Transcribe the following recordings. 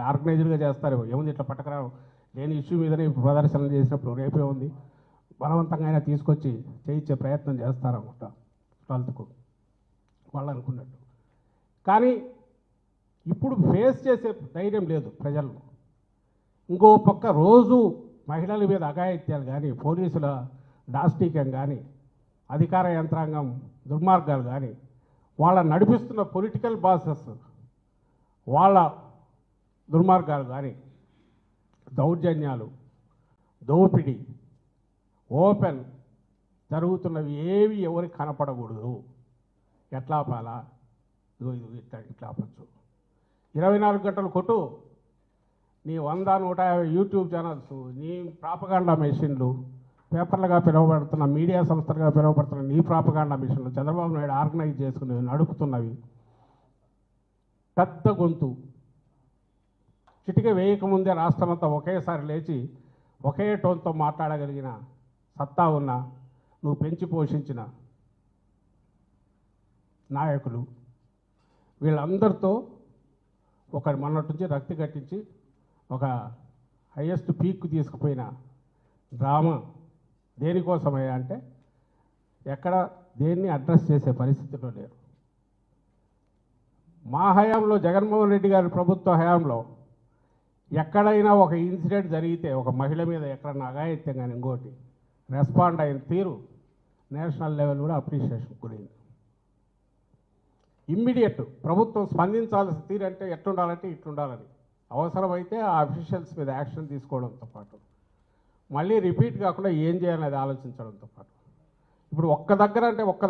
ఆర్గనైజ్డ్గా చేస్తారు, ఏముంది ఇట్లా పట్టకరావు లేని ఇష్యూ మీదనే ప్రదర్శనలు చేసినప్పుడు రేపే ఉంది, బలవంతంగా అయినా తీసుకొచ్చి చేయించే ప్రయత్నం చేస్తారనుకుంటా 12కు వాళ్ళు అనుకున్నట్టు. కానీ ఇప్పుడు ఫేస్ చేసే ధైర్యం లేదు ప్రజల్లో. ఇంకో పక్క రోజు మహిళల మీద అఘాయిత్యాలు కానీ, పోలీసుల దాష్టీక్యం కానీ, అధికార యంత్రాంగం దుర్మార్గాలు కానీ, వాళ్ళ నడిపిస్తున్న పొలిటికల్ బాసెస్ వాళ్ళ దుర్మార్గాలు కానీ, దౌర్జన్యాలు, దోపిడీ ఓపెన్ జరుగుతున్నవి ఏవి ఎవరికి కనపడకూడదు. ఎట్లా పాలా ఇదిగో ఇది ఇట్లా ఆపచ్చు. 24 గంటలు కొట్టు, నీ 100-150 యూట్యూబ్ ఛానల్స్, నీ ప్రాపగాండా మెషిన్లు, పేపర్లుగా పిలువబడుతున్న మీడియా సంస్థలుగా పిలువబడుతున్న నీ ప్రాపగాండా మిషన్లు చంద్రబాబు నాయుడు ఆర్గనైజ్ చేసుకుని నడుపుతున్నవి. పెద్ద గొంతు చిటిక వేయకముందే రాష్ట్రమంతా ఒకేసారి లేచి ఒకే టోన్తో మాట్లాడగలిగిన సత్తా ఉన్న నువ్వు పెంచి పోషించిన నాయకులు వీళ్ళందరితో ఒక మొన్నటి నుంచి రక్తి కట్టించి ఒక హైయెస్ట్ పీక్కు తీసుకుపోయిన డ్రామా దేనికోసమయ్యా అంటే ఎక్కడ దేన్ని అడ్రస్ చేసే పరిస్థితిలో లేరు. మా హయాంలో జగన్మోహన్ రెడ్డి గారి ప్రభుత్వ హయాంలో ఎక్కడైనా ఒక ఇన్సిడెంట్ జరిగితే ఒక మహిళ మీద ఎక్కడన్నా అఘాయిత్యం కానీ ఇంకోటి రెస్పాండ్ అయిన తీరు నేషనల్ లెవెల్ కూడా అప్రిషియేషన్ గురైంది. ఇమ్మీడియట్ ప్రభుత్వం స్పందించాల్సిన తీరు అంటే ఎట్లుండాలంటే ఇట్లుండాలని, అవసరమైతే ఆ అఫీషియల్స్ మీద యాక్షన్ తీసుకోవడంతో పాటు మళ్ళీ రిపీట్ కాకుండా ఏం చేయాలనేది ఆలోచించడంతో పాటు ఇప్పుడు ఒక్క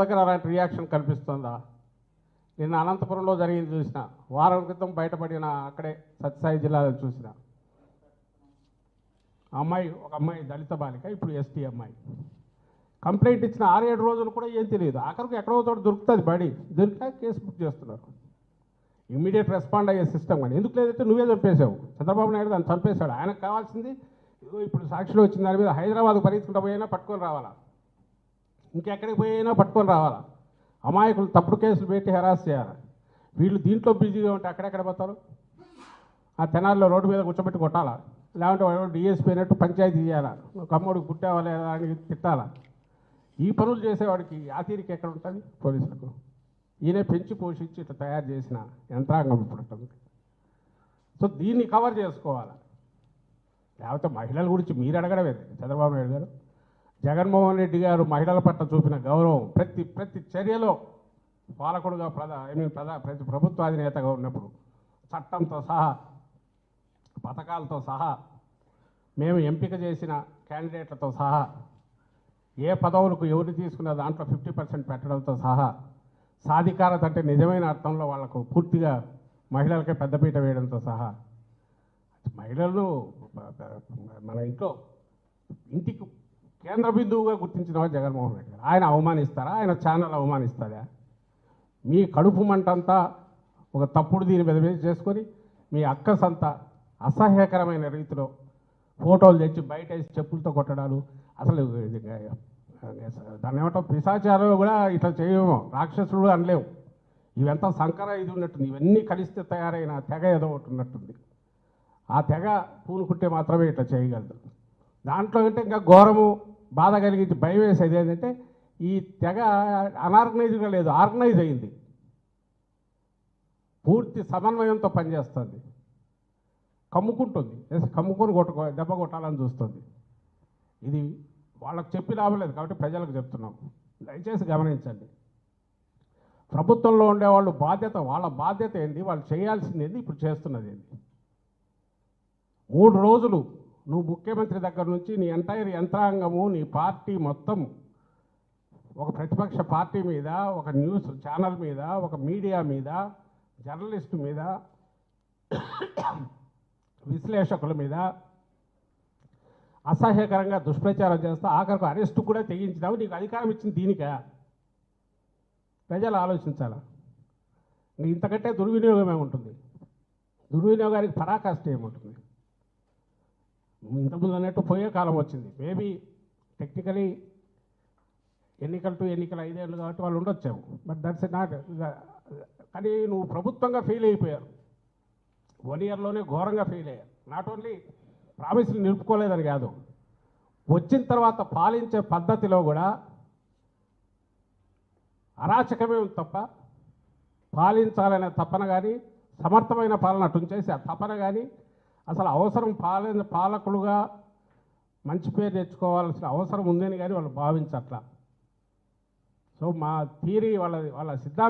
దగ్గర అలాంటి రియాక్షన్ కనిపిస్తుందా? నిన్న అనంతపురంలో జరిగింది చూసిన, వారం క్రితం బయటపడిన అక్కడే సత్యసాయి జిల్లాలో చూసిన ఒక అమ్మాయి దళిత బాలిక, ఇప్పుడు ఎస్టీ అమ్మాయి కంప్లైంట్ ఇచ్చిన 6-7 రోజులు కూడా ఏం తెలియదు. ఆఖరికి ఎక్కడో చోట దొరుకుతుంది బడి, దొరికా కేసు బుక్ చేస్తున్నారు. ఇమ్మీడియట్ రెస్పాండ్ అయ్యే సిస్టమ్ కానీ ఎందుకు లేదంటే నువ్వే చంపేశావు. చంద్రబాబు నాయుడు దాన్ని చంపేశాడు. ఆయనకు కావాల్సింది ఇదిగో ఇప్పుడు సాక్షిలో వచ్చిన దాని మీద హైదరాబాద్ పరిగెత్తుకుంటూ పోయినా పట్టుకొని రావాలా, ఇంకెక్కడికి పోయినా పట్టుకొని రావాలా, అమాయకులు తప్పుడు కేసులు పెట్టి హెరాస్ చేయాలి. వీళ్ళు దీంట్లో బిజీగా ఉంటే అక్కడెక్కడ పోతారు? ఆ తెనాల్లో రోడ్డు మీద కూర్చోబెట్టి కొట్టాలా, లేకుంటే వాడు డిఎస్పీ అయినట్టు పంచాయతీ చేయాలా, కమ్మోడికి పుట్టావా లేదా అని తిట్టాలా. ఈ పనులు చేసేవాడికి ఆ తీరిక ఎక్కడ ఉంటుంది పోలీసులకు? ఈయనే పెంచి పోషించి ఇట్లా తయారు చేసిన యంత్రాంగం ఇప్పుడు ఉంటుంది. సో దీన్ని కవర్ చేసుకోవాలి. లేకపోతే మహిళల గురించి మీరు అడగడమే చంద్రబాబు నాయుడు గారు. జగన్మోహన్ రెడ్డి గారు మహిళల పట్ల చూపిన గౌరవం ప్రతి చర్యలో పాలకుడుగా ప్రతి ప్రభుత్వాధినేతగా ఉన్నప్పుడు చట్టంతో సహా పథకాలతో సహా మేము ఎంపిక చేసిన క్యాండిడేట్లతో సహా ఏ పదవులకు ఎవరు తీసుకున్న దాంట్లో 50% పెట్టడంతో సహా సాధికారత అంటే నిజమైన అర్థంలో వాళ్లకు పూర్తిగా మహిళలకే పెద్దపీట వేయడంతో సహా మహిళలను మన ఇంటికి కేంద్ర బిందువుగా గుర్తించిన జగన్మోహన్ రెడ్డి గారు. ఆయన అవమానిస్తారా? ఆయన ఛానల్ అవమానిస్తారా? మీ కడుపు మంటంతా ఒక తప్పుడు దీని మీద చేసుకొని మీ అక్కసంతా అసహ్యకరమైన రీతిలో ఫోటోలు తెచ్చి బయట వేసి చెప్పులతో కొట్టడాలు, అసలు దాన్ని ఏమంటాం పిశాచాలు కూడా ఇట్లా చేయము, రాక్షసుడు అనలేము. ఇవంతా సంకర ఇది ఉన్నట్టుంది. ఇవన్నీ కలిస్తే తయారైన తెగ ఏదో ఒకటి ఉన్నట్టుంది. ఆ తెగ పూనుకుంటే మాత్రమే ఇట్లా చేయగలదు. దాంట్లో అంటే ఇంకా ఘోరము బాధ కలిగించి భయం వేసేది ఏంటంటే ఈ తెగ అనార్గనైజ్గా లేదు, ఆర్గనైజ్ అయింది, పూర్తి సమన్వయంతో పనిచేస్తుంది, కమ్ముకుంటుంది, కమ్ముకొని దెబ్బ కొట్టాలని చూస్తుంది. ఇది వాళ్ళకు చెప్పి లాభలేదు కాబట్టి ప్రజలకు చెప్తున్నాం, దయచేసి గమనించండి. ప్రభుత్వంలో ఉండేవాళ్ళు వాళ్ళ బాధ్యత ఏంటి, వాళ్ళు చేయాల్సింది ఏంటి, ఇప్పుడు చేస్తున్నది ఏంటి. 3 రోజులు నువ్వు ముఖ్యమంత్రి దగ్గర నుంచి నీ ఎంటైర్ యంత్రాంగము, నీ పార్టీ మొత్తం ఒక ప్రతిపక్ష పార్టీ మీద, ఒక న్యూస్ ఛానల్ మీద, ఒక మీడియా మీద, జర్నలిస్టు మీద, విశ్లేషకుల మీద అసహ్యకరంగా దుష్ప్రచారం చేస్తా ఆఖరికి అరెస్టు కూడా తెగించినావు. నీకు అధికారం ఇచ్చింది దీనికా? ప్రజలు ఆలోచించాల. ఇంతకంటే దుర్వినియోగమే ఉంటుంది. దుర్వినియోగానికి పరాకాష్ట ఏముంటుంది? ఇంతకుముందు అన్నట్టు పోయే కాలం వచ్చింది. మేబీ టెక్నికలీ ఎన్నికలు 5 ఏళ్ళు కాబట్టి వాళ్ళు ఉండొచ్చాము. But that's not. కానీ నువ్వు ప్రభుత్వంగా ఫెయిల్ అయిపోయారు. 1 ఇయర్లోనే ఘోరంగా ఫెయిల్ అయ్యారు. నాట్ ఓన్లీ ప్రామిస్లు నిలుపుకోలేదని కాదు, వచ్చిన తర్వాత పాలించే పద్ధతిలో కూడా అరాచకమే ఉంది తప్ప పాలించాలనే తపన కానీ, సమర్థమైన పాలన అటు చేసి ఆ తపన కానీ, అసలు అవసరం పాలకులుగా మంచి పేరు తెచ్చుకోవాల్సిన అవసరం ఉందని కానీ వాళ్ళు భావించట్లా. సో మా థియరీ వాళ్ళ సిద్ధాంతం